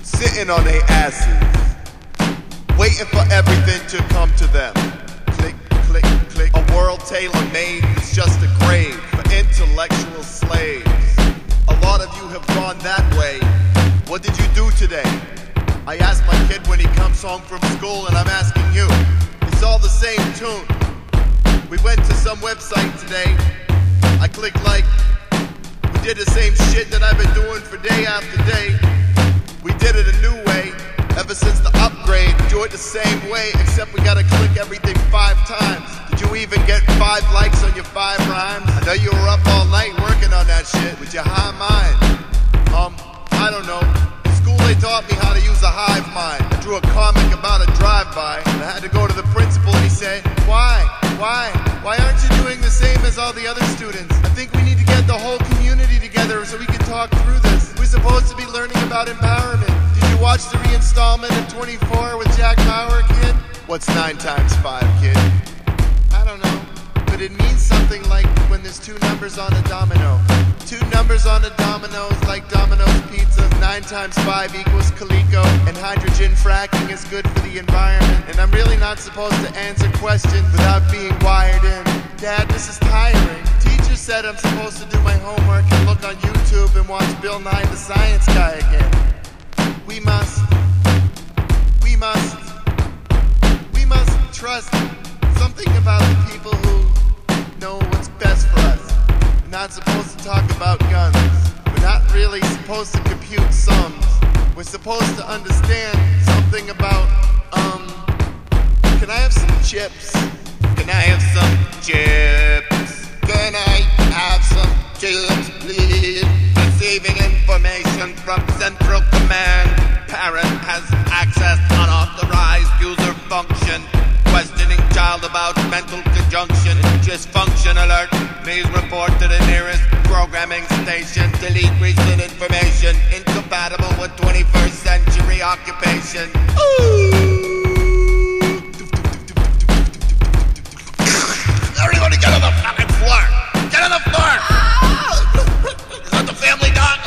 sitting on their asses, waiting for everything to come to them. Click, click, click. A world tailor-made is just a grave for intellectual slaves. A lot of you have gone that way. What did you do today? I asked my kid when he comes home from school, and I'm asking you. It's all the same tune. We went to some website today. I clicked like. We did the same shit that I've been doing for day after day. We did it a new way. Ever since the upgrade, do it the same way, except we gotta click everything 5 times. Did you even get 5 likes on your 5 rhymes? I know you were up all night working on that shit with your high mind. I don't know. In school they taught me how to use a hive mind. I drew a comic about a drive-by, and I had to go to the principal, and he said, Why aren't you doing the same as all the other students? I think we need to get the whole community together so we can talk through this. We're supposed to be learning about empowerment. Did you watch the reinstallment of 24 with Jack Bauer, kid? What's 9 times 5, kid? I don't know. But it means something like when there's 2 numbers on a domino. 2 numbers on a domino is like Domino's Pizza. 9 times 5 equals Coleco. And hydrogen fracking is good for the environment. And I'm really not supposed to answer questions without being wired in. Dad, this is tiring. Teacher said I'm supposed to do my homework and look on YouTube and watch Bill Nye the Science Guy again. We must trust something about the people who know what's best for us. We're not supposed to talk about guns. We're not really supposed to compute sums. We're supposed to understand something about, can I have some chips? Can I have some chips? Can I have some chips, please? Receiving information from Central Command. Parent has accessed unauthorized user function. Questioning child about mental conjunction. Dysfunction alert. Please report to the nearest programming station. Delete recent information incompatible with 21st century occupation. Everybody get on the fucking floor! Get on the floor! Is that the family dog?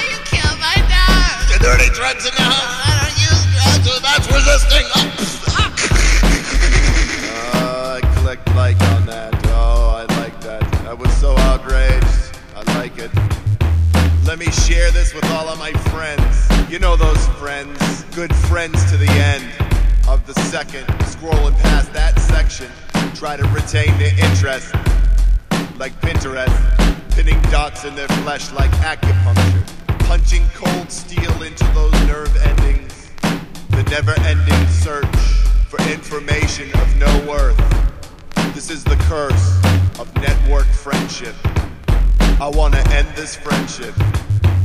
You killed my dog! Are there any drugs in the house? I don't use drugs. So that's resisting. I clicked like on that. Oh, I like that. I was so outraged. I like it. Let me share this with all of my friends. You know those friends. Good friends to the end of the second. Scrolling past that section. Try to retain their interest. Like Pinterest. Pinning dots in their flesh like acupuncture. Punching cold steel into those nerve endings. The never-ending search for information of no worth. This is the curse of network friendship. I want to end this friendship.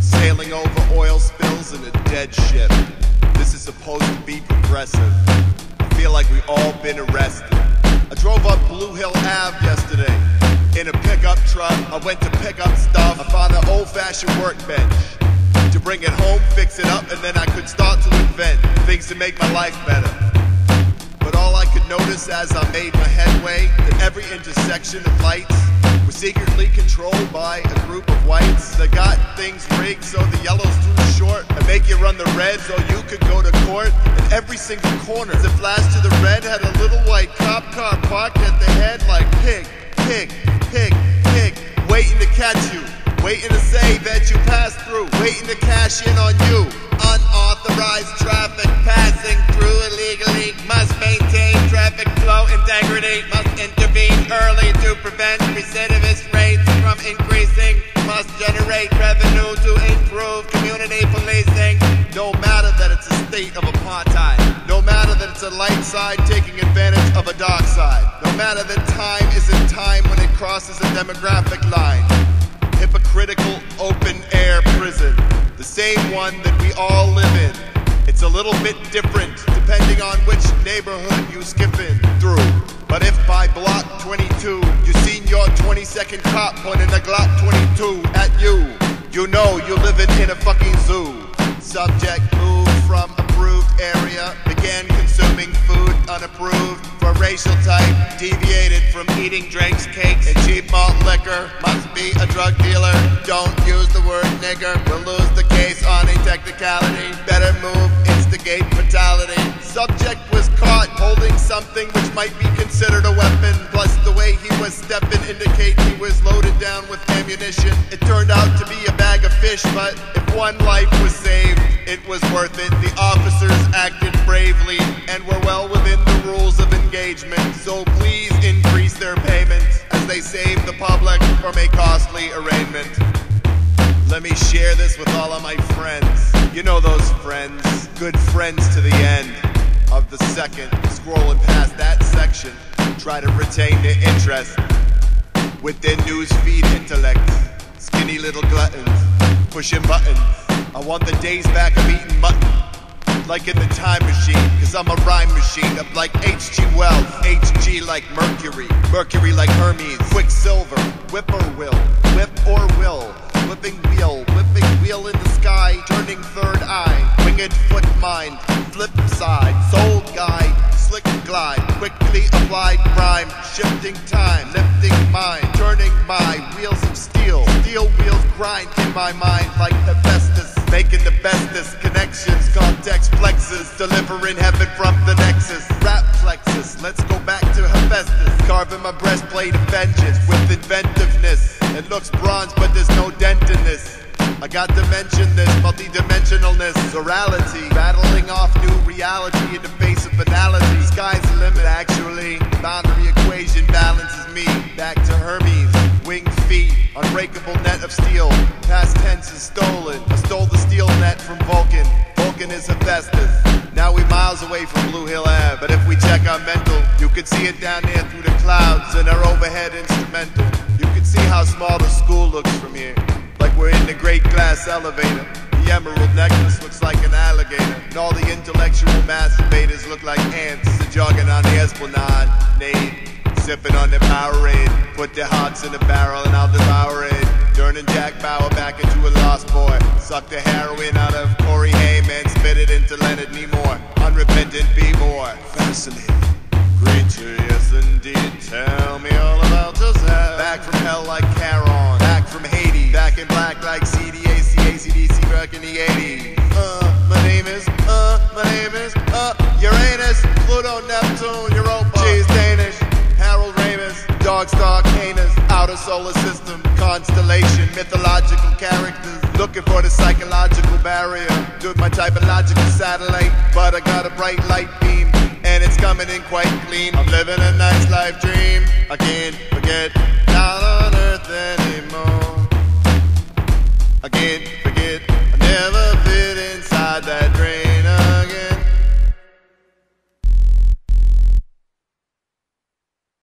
Sailing over oil spills in a dead ship. This is supposed to be progressive. I feel like we all been arrested. I drove up Blue Hill Ave yesterday in a pickup truck. I went to pick up stuff. I found an old-fashioned workbench. To bring it home, fix it up, and then I could start to invent things to make my life better. But all I could notice as I made my headway, that every intersection of lights was secretly controlled by a group of whites that got things rigged so the yellow's too short and make you run the red so you could go to court. And every single corner that flashed to the red had a little white cop car parked at the head like pig, pig, pig, pig, waiting to catch you. Waiting to say that you passed through, waiting to cash in on you. Unauthorized traffic passing through illegally. Must maintain traffic flow integrity. Must intervene early to prevent recidivist rates from increasing. Must generate revenue to improve community policing. No matter that it's a state of apartheid. No matter that it's a light side taking advantage of a dark side. No matter that time isn't time when it crosses a demographic line. Hypocritical open-air prison, the same one that we all live in. It's a little bit different depending on which neighborhood you skipping through. But if by block 22 you seen your 22nd cop pointing a Glock 22 at you, you know you're living in a fucking zoo. Subject moved from approved area, began consuming food unapproved for racial type, deviated from eating drinks, cakes, and cheap malt liquor. Must be a drug dealer. Don't use the word nigger. We'll lose the case on integrity. technicality. Better move, instigate fatality. Subject was caught holding something which might be considered a weapon. Plus the way he was stepping indicate he was loaded down with ammunition. It turned out to be a bag of fish, but if one life was saved, it was worth it. The officers acted bravely and were well within the rules of engagement. So please increase their payment as they save the public from a costly arraignment. Let me share this with all of my friends. You know those friends, good friends to the end of the second. Scrolling past that section, try to retain their interest with their newsfeed intellect. Skinny little gluttons, pushing buttons. I want the days back of eating mutton, like in the time machine, cause I'm a rhyme machine. Up like H.G. Wells, H.G. like Mercury, Mercury like Hermes, Quicksilver, whippoorwill, whip or will, whipping wheel in the sky, turning third eye, winged foot mind, Flipside, soul guide, slick glide, quickly applied rhyme, shifting time, lifting mind, turning my wheels of steel, steel wheels grind in my mind like Hephaestus, making the bestest connections, context flexes, delivering heaven from the nexus, rap plexus, let's go back to Hephaestus, carving my breastplate of vengeance with inventiveness. It looks bronze, but there's no dent in this. I got to mention this, multi-dimensionalness, orality, battling off new reality in the face of banality. Sky's the limit, actually. Boundary equation balances me back to Hermes. Winged feet, unbreakable net of steel. Past tense is stolen. I stole the steel net from Vulcan. Vulcan is Hephaestus. Now we miles away from Blue Hill Ave. But if we check our mental, you can see it down there through the clouds in our overhead instrumental. You can see how small the school looks from here. Like we're in the great glass elevator. The emerald necklace looks like an alligator. And all the intellectual masturbators look like ants. Jogging on the esplanade, Nate, sipping on their Powerade. Put their hearts in a barrel and I'll devour it. Turning Jack Bauer back into a lost boy. Suck the heroin out of Corey Heyman. Spit it into Leonard Nimoy. Unrepentant b-boy. Fascinating creature, yes indeed. Tell me all about yourself. Back from hell like Charon. Back from Hades. Back in black like CDAC, ACDC back in the 80s. My name is Uranus, Pluto, Neptune, Europa. She's Danish, Harold Ramis, Dog Star Canis, outer solar system, constellation, mythological characters. Looking for the psychological barrier. Do my typological satellite, but I got a bright light beam. And it's coming in quite clean. I'm living a nice life dream. I can't forget, not on earth anymore. I can't forget, I never